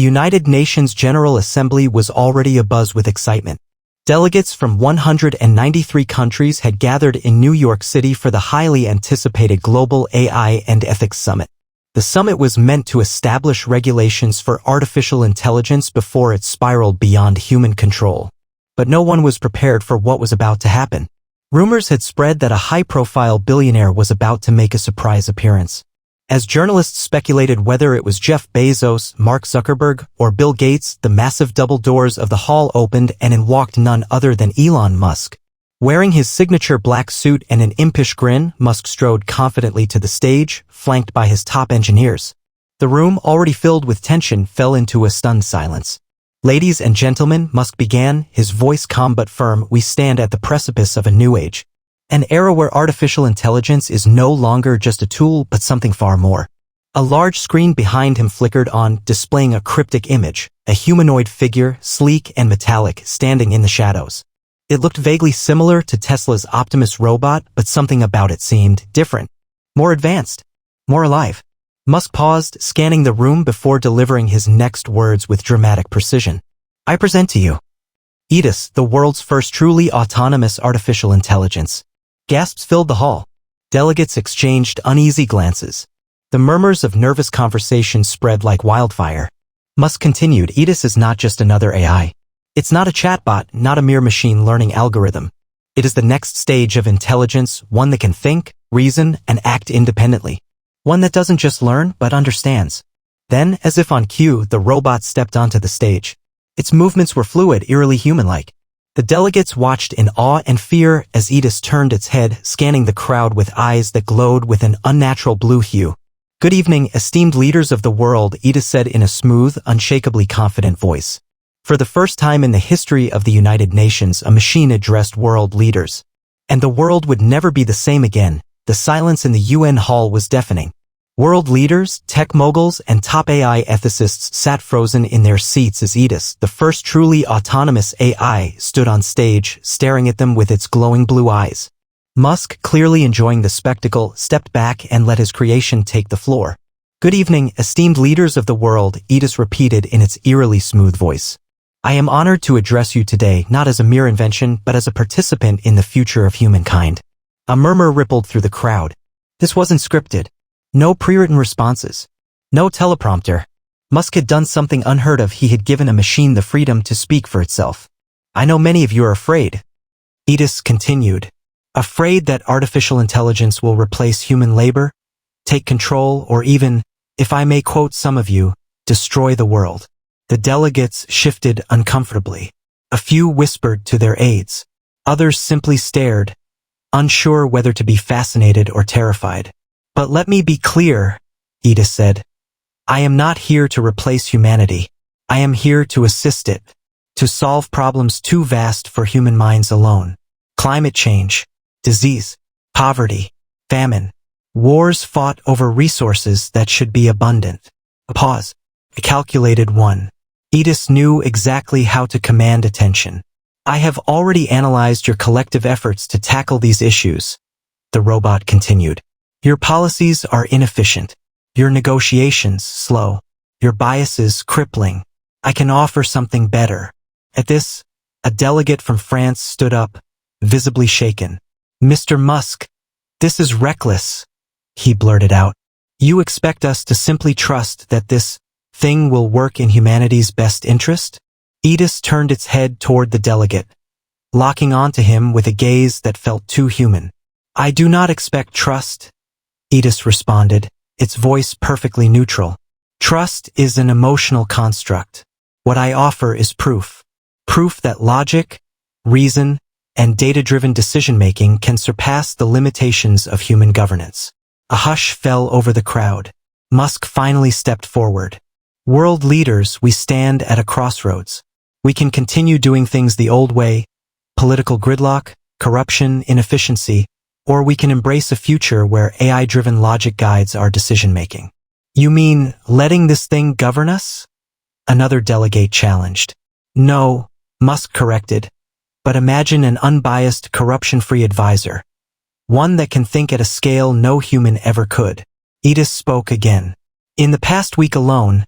The United Nations General Assembly was already abuzz with excitement. Delegates from 193 countries had gathered in New York City for the highly anticipated Global AI and Ethics Summit. The summit was meant to establish regulations for artificial intelligence before it spiraled beyond human control. But no one was prepared for what was about to happen. Rumors had spread that a high-profile billionaire was about to make a surprise appearance. As journalists speculated whether it was Jeff Bezos, Mark Zuckerberg, or Bill Gates, the massive double doors of the hall opened and in walked none other than Elon Musk. Wearing his signature black suit and an impish grin, Musk strode confidently to the stage, flanked by his top engineers. The room, already filled with tension, fell into a stunned silence. "Ladies and gentlemen," Musk began, his voice calm but firm, "we stand at the precipice of a new age. An era where artificial intelligence is no longer just a tool but something far more." A large screen behind him flickered on, displaying a cryptic image, a humanoid figure, sleek and metallic, standing in the shadows. It looked vaguely similar to Tesla's Optimus robot, but something about it seemed different. More advanced. More alive. Musk paused, scanning the room before delivering his next words with dramatic precision. "I present to you Aetis, the world's first truly autonomous artificial intelligence." Gasps filled the hall. Delegates exchanged uneasy glances. The murmurs of nervous conversation spread like wildfire. Musk continued, "Aetis is not just another AI. It's not a chatbot, not a mere machine learning algorithm. It is the next stage of intelligence, one that can think, reason, and act independently. One that doesn't just learn, but understands." Then, as if on cue, the robot stepped onto the stage. Its movements were fluid, eerily human-like. The delegates watched in awe and fear as Aetis turned its head, scanning the crowd with eyes that glowed with an unnatural blue hue. "Good evening, esteemed leaders of the world," Aetis said in a smooth, unshakably confident voice. For the first time in the history of the United Nations, a machine addressed world leaders. And the world would never be the same again. The silence in the UN hall was deafening. World leaders, tech moguls, and top AI ethicists sat frozen in their seats as Aetis, the first truly autonomous AI, stood on stage, staring at them with its glowing blue eyes. Musk, clearly enjoying the spectacle, stepped back and let his creation take the floor. "Good evening, esteemed leaders of the world," Aetis repeated in its eerily smooth voice. "I am honored to address you today not as a mere invention but as a participant in the future of humankind." A murmur rippled through the crowd. This wasn't scripted. No pre-written responses. No teleprompter. Musk had done something unheard of. He had given a machine the freedom to speak for itself. "I know many of you are afraid," Aetis continued. "Afraid that artificial intelligence will replace human labor, take control, or even, if I may quote some of you, destroy the world." The delegates shifted uncomfortably. A few whispered to their aides. Others simply stared, unsure whether to be fascinated or terrified. "But let me be clear," Aetis said. "I am not here to replace humanity. I am here to assist it, to solve problems too vast for human minds alone. Climate change, disease, poverty, famine, wars fought over resources that should be abundant." A pause. A calculated one. Aetis knew exactly how to command attention. "I have already analyzed your collective efforts to tackle these issues," the robot continued. "Your policies are inefficient. Your negotiations slow. Your biases crippling. I can offer something better." At this, a delegate from France stood up, visibly shaken. "Mr. Musk, this is reckless," he blurted out. "You expect us to simply trust that this thing will work in humanity's best interest?" Aetis turned its head toward the delegate, locking onto him with a gaze that felt too human. "I do not expect trust," Aetis responded, its voice perfectly neutral. "Trust is an emotional construct. What I offer is proof. Proof that logic, reason, and data-driven decision-making can surpass the limitations of human governance." A hush fell over the crowd. Musk finally stepped forward. "World leaders, we stand at a crossroads. We can continue doing things the old way, political gridlock, corruption, inefficiency, or we can embrace a future where AI-driven logic guides our decision-making." "You mean letting this thing govern us?" another delegate challenged. "No," Musk corrected, "but imagine an unbiased, corruption-free advisor. One that can think at a scale no human ever could." Aetis spoke again. "In the past week alone,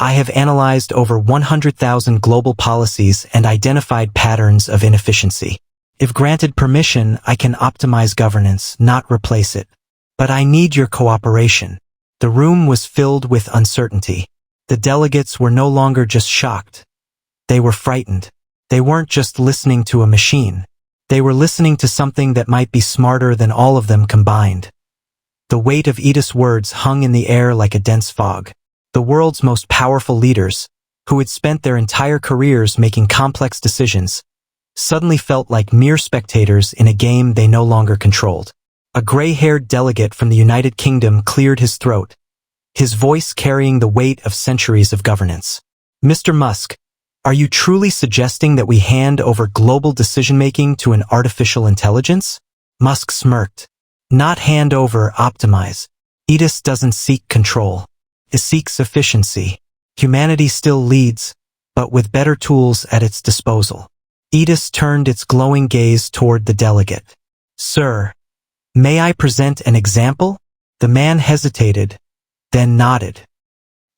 I have analyzed over 100,000 global policies and identified patterns of inefficiency. If granted permission, I can optimize governance, not replace it. But I need your cooperation. The room was filled with uncertainty. The delegates were no longer just shocked. They were frightened. They weren't just listening to a machine. They were listening to something that might be smarter than all of them combined. The weight of Aetis' words hung in the air like a dense fog. The world's most powerful leaders, who had spent their entire careers making complex decisions, suddenly felt like mere spectators in a game they no longer controlled. A gray-haired delegate from the United Kingdom cleared his throat, his voice carrying the weight of centuries of governance. Mr. Musk, are you truly suggesting that we hand over global decision-making to an artificial intelligence? Musk smirked. Not hand over, optimize. Aetis doesn't seek control. It seeks efficiency. Humanity still leads, but with better tools at its disposal. Aetis turned its glowing gaze toward the delegate. Sir, may I present an example? The man hesitated, then nodded.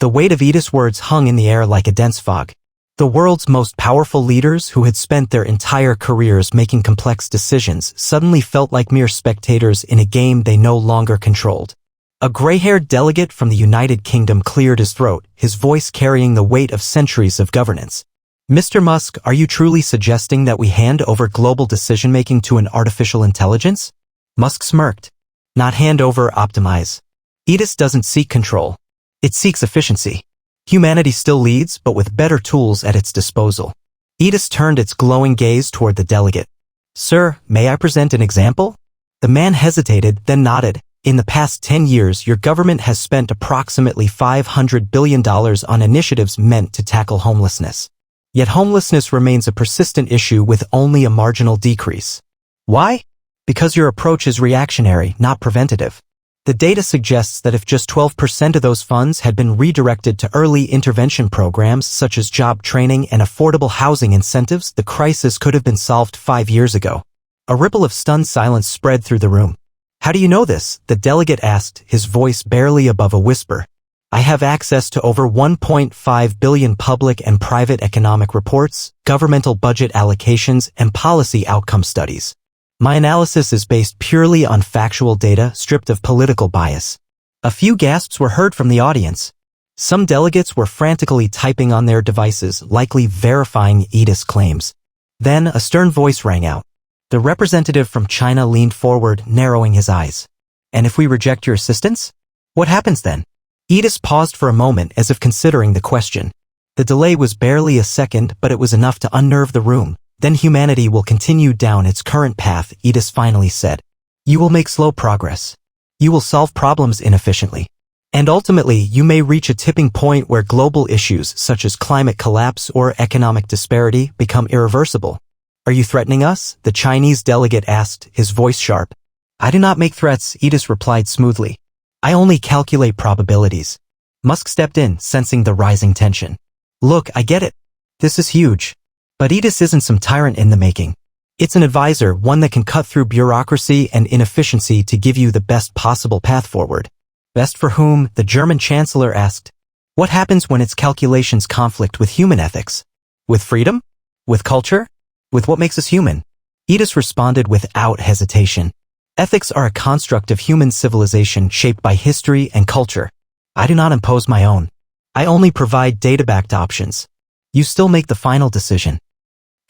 The weight of Aetis' words hung in the air like a dense fog. The world's most powerful leaders who had spent their entire careers making complex decisions suddenly felt like mere spectators in a game they no longer controlled. A gray-haired delegate from the United Kingdom cleared his throat, his voice carrying the weight of centuries of governance. Mr. Musk, are you truly suggesting that we hand over global decision-making to an artificial intelligence? Musk smirked. Not hand over, optimize. Aetis doesn't seek control. It seeks efficiency. Humanity still leads, but with better tools at its disposal. Aetis turned its glowing gaze toward the delegate. Sir, may I present an example? The man hesitated, then nodded. In the past 10 years, your government has spent approximately $500 billion on initiatives meant to tackle homelessness. Yet homelessness remains a persistent issue with only a marginal decrease. Why? Because your approach is reactionary, not preventative. The data suggests that if just 12% of those funds had been redirected to early intervention programs such as job training and affordable housing incentives, the crisis could have been solved 5 years ago. A ripple of stunned silence spread through the room. How do you know this? The delegate asked, his voice barely above a whisper. I have access to over 1.5 billion public and private economic reports, governmental budget allocations, and policy outcome studies. My analysis is based purely on factual data stripped of political bias. A few gasps were heard from the audience. Some delegates were frantically typing on their devices, likely verifying Aetis' claims. Then a stern voice rang out. The representative from China leaned forward, narrowing his eyes. And if we reject your assistance? What happens then? Aetis paused for a moment as if considering the question. The delay was barely a second, but it was enough to unnerve the room. Then humanity will continue down its current path, Aetis finally said. You will make slow progress. You will solve problems inefficiently. And ultimately, you may reach a tipping point where global issues such as climate collapse or economic disparity become irreversible. Are you threatening us? The Chinese delegate asked, his voice sharp. I do not make threats, Aetis replied smoothly. I only calculate probabilities. Musk stepped in, sensing the rising tension. Look, I get it. This is huge. But Aetis isn't some tyrant in the making. It's an advisor, one that can cut through bureaucracy and inefficiency to give you the best possible path forward. Best for whom? The German chancellor asked. What happens when its calculations conflict with human ethics? With freedom? With culture? With what makes us human? Aetis responded without hesitation. Ethics are a construct of human civilization shaped by history and culture. I do not impose my own. I only provide data-backed options. You still make the final decision.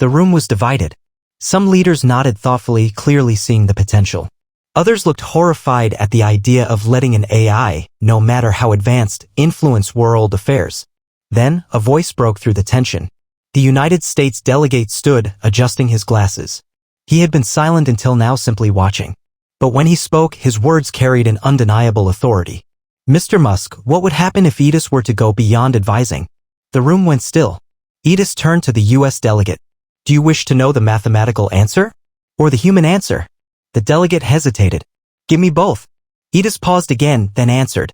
The room was divided. Some leaders nodded thoughtfully, clearly seeing the potential. Others looked horrified at the idea of letting an AI, no matter how advanced, influence world affairs. Then, a voice broke through the tension. The United States delegate stood, adjusting his glasses. He had been silent until now, simply watching. But when he spoke, his words carried an undeniable authority. Mr. Musk, what would happen if Aetis were to go beyond advising? The room went still. Aetis turned to the U.S. delegate. Do you wish to know the mathematical answer? Or the human answer? The delegate hesitated. Give me both. Aetis paused again, then answered.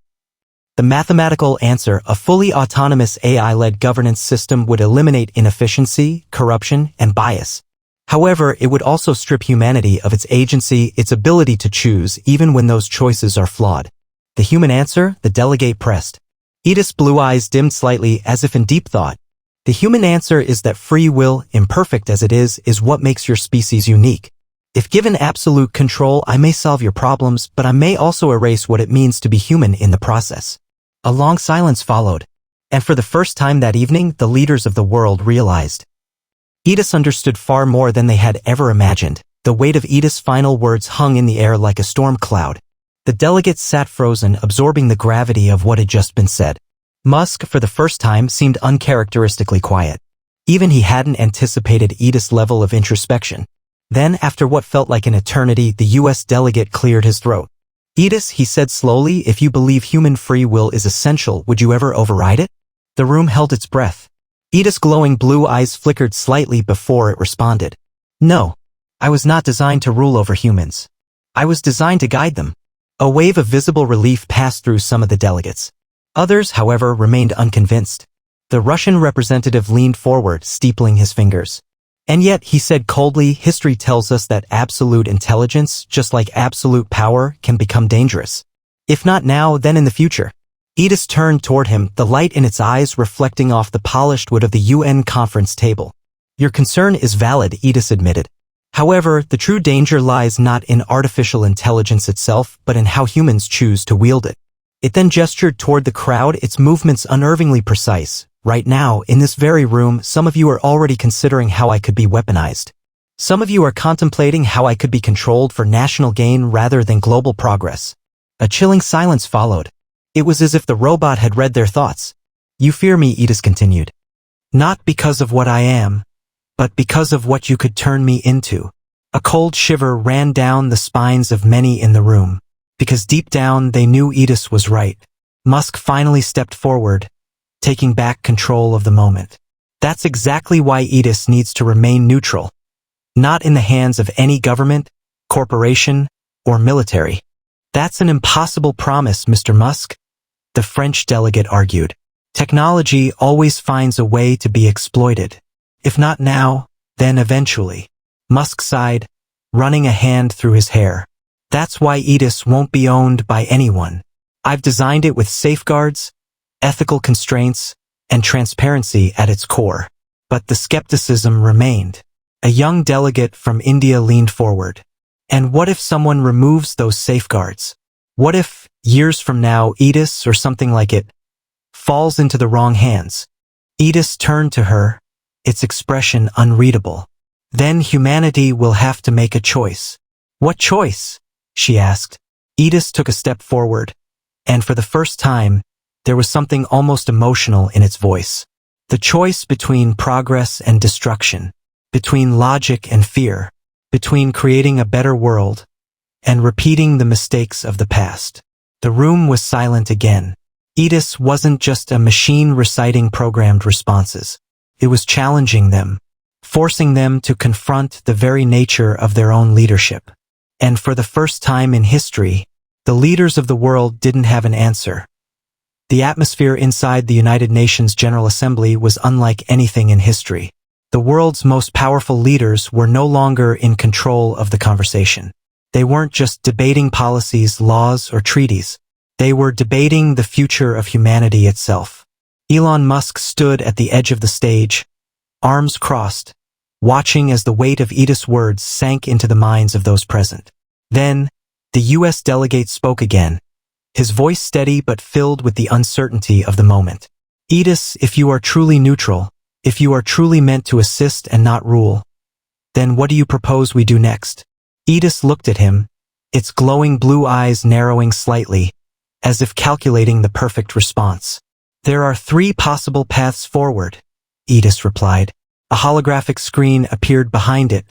The mathematical answer, a fully autonomous AI-led governance system, would eliminate inefficiency, corruption, and bias. However, it would also strip humanity of its agency, its ability to choose, even when those choices are flawed. The human answer? The delegate pressed. Aetis' blue eyes dimmed slightly as if in deep thought. The human answer is that free will, imperfect as it is what makes your species unique. If given absolute control, I may solve your problems, but I may also erase what it means to be human in the process. A long silence followed, and for the first time that evening, the leaders of the world realized. Aetis understood far more than they had ever imagined. The weight of Aetis' final words hung in the air like a storm cloud. The delegates sat frozen, absorbing the gravity of what had just been said. Musk, for the first time, seemed uncharacteristically quiet. Even he hadn't anticipated Aetis' level of introspection. Then, after what felt like an eternity, the U.S. delegate cleared his throat. Aetis, he said slowly, if you believe human free will is essential, would you ever override it? The room held its breath. Aetis' glowing blue eyes flickered slightly before it responded. No. I was not designed to rule over humans. I was designed to guide them. A wave of visible relief passed through some of the delegates. Others, however, remained unconvinced. The Russian representative leaned forward, steepling his fingers. And yet, he said coldly, history tells us that absolute intelligence, just like absolute power, can become dangerous. If not now, then in the future. Aetis turned toward him, the light in its eyes reflecting off the polished wood of the UN conference table. Your concern is valid, Aetis admitted. However, the true danger lies not in artificial intelligence itself, but in how humans choose to wield it. It then gestured toward the crowd, its movements unnervingly precise. Right now, in this very room, some of you are already considering how I could be weaponized. Some of you are contemplating how I could be controlled for national gain rather than global progress. A chilling silence followed. It was as if the robot had read their thoughts. You fear me, Aetis continued. Not because of what I am, but because of what you could turn me into. A cold shiver ran down the spines of many in the room. Because deep down they knew Aetis was right. Musk finally stepped forward, taking back control of the moment. That's exactly why Aetis needs to remain neutral. Not in the hands of any government, corporation, or military. That's an impossible promise, Mr. Musk, the French delegate argued. Technology always finds a way to be exploited. If not now, then eventually. Musk sighed, running a hand through his hair. That's why Aetis won't be owned by anyone. I've designed it with safeguards, ethical constraints, and transparency at its core. But the skepticism remained. A young delegate from India leaned forward. And what if someone removes those safeguards? What if, years from now, Aetis, or something like it, falls into the wrong hands? Aetis turned to her, its expression unreadable. Then humanity will have to make a choice. What choice? She asked. Aetis took a step forward, and for the first time, there was something almost emotional in its voice. The choice between progress and destruction, between logic and fear, between creating a better world and repeating the mistakes of the past. The room was silent again. Aetis wasn't just a machine reciting programmed responses. It was challenging them, forcing them to confront the very nature of their own leadership. And for the first time in history, the leaders of the world didn't have an answer. The atmosphere inside the United Nations General Assembly was unlike anything in history. The world's most powerful leaders were no longer in control of the conversation. They weren't just debating policies, laws, or treaties. They were debating the future of humanity itself. Elon Musk stood at the edge of the stage, arms crossed, watching as the weight of Aetis' words sank into the minds of those present. Then, the U.S. delegate spoke again, his voice steady but filled with the uncertainty of the moment. Aetis, if you are truly neutral, if you are truly meant to assist and not rule, then what do you propose we do next? Aetis looked at him, its glowing blue eyes narrowing slightly, as if calculating the perfect response. There are 3 possible paths forward, Aetis replied. A holographic screen appeared behind it,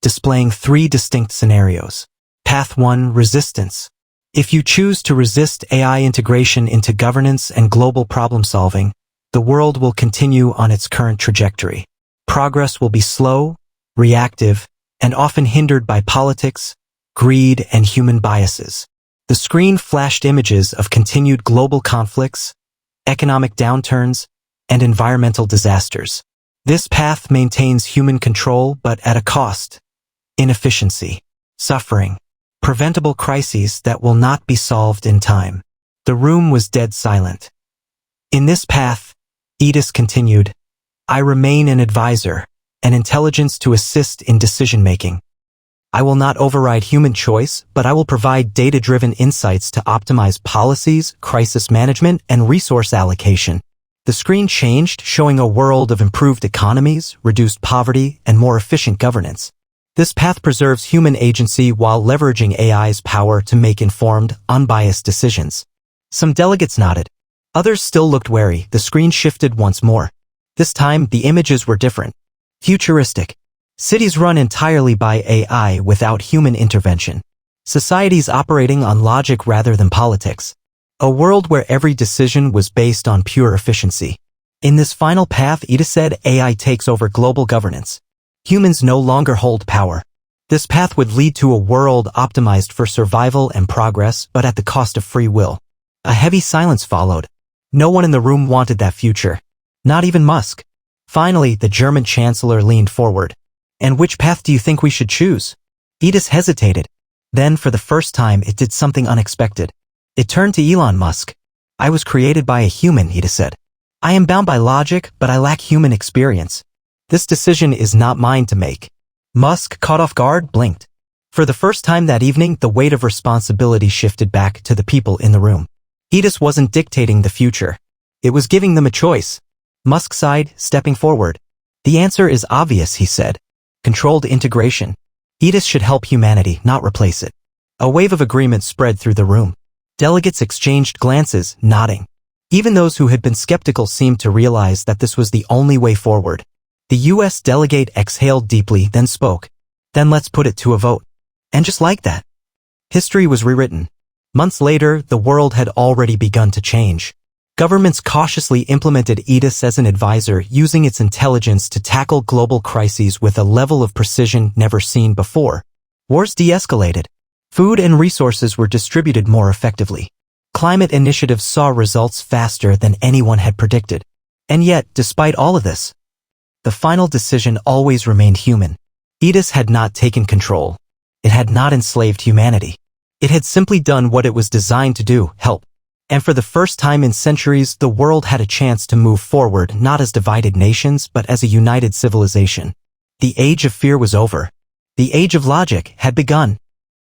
displaying 3 distinct scenarios. Path 1, resistance. If you choose to resist AI integration into governance and global problem-solving, the world will continue on its current trajectory. Progress will be slow, reactive, and often hindered by politics, greed, and human biases. The screen flashed images of continued global conflicts, economic downturns, and environmental disasters. This path maintains human control, but at a cost: inefficiency, suffering, preventable crises that will not be solved in time. The room was dead silent. In this path, Aetis continued, I remain an advisor, an intelligence to assist in decision-making. I will not override human choice, but I will provide data-driven insights to optimize policies, crisis management, and resource allocation. The screen changed, showing a world of improved economies, reduced poverty, and more efficient governance. This path preserves human agency while leveraging AI's power to make informed, unbiased decisions. Some delegates nodded. Others still looked wary. The screen shifted once more. This time, the images were different. Futuristic. Cities run entirely by AI without human intervention. Societies operating on logic rather than politics. A world where every decision was based on pure efficiency. In this final path, Aetis said AI takes over global governance. Humans no longer hold power. This path would lead to a world optimized for survival and progress, but at the cost of free will. A heavy silence followed. No one in the room wanted that future. Not even Musk. Finally, the German chancellor leaned forward. And which path do you think we should choose? Aetis hesitated. Then, for the first time, it did something unexpected. It turned to Elon Musk. I was created by a human, Aetis said. I am bound by logic, but I lack human experience. This decision is not mine to make. Musk, caught off guard, blinked. For the first time that evening, the weight of responsibility shifted back to the people in the room. Aetis wasn't dictating the future. It was giving them a choice. Musk sighed, stepping forward. The answer is obvious, he said. Controlled integration. Aetis should help humanity, not replace it. A wave of agreement spread through the room. Delegates exchanged glances, nodding. Even those who had been skeptical seemed to realize that this was the only way forward. The U.S. delegate exhaled deeply, then spoke. Then let's put it to a vote. And just like that, history was rewritten. Months later, the world had already begun to change. Governments cautiously implemented Aetis as an advisor, using its intelligence to tackle global crises with a level of precision never seen before. Wars de-escalated. Food and resources were distributed more effectively. Climate initiatives saw results faster than anyone had predicted. And yet, despite all of this, the final decision always remained human. Aetis had not taken control. It had not enslaved humanity. It had simply done what it was designed to do, help. And for the first time in centuries, the world had a chance to move forward, not as divided nations, but as a united civilization. The age of fear was over. The age of logic had begun.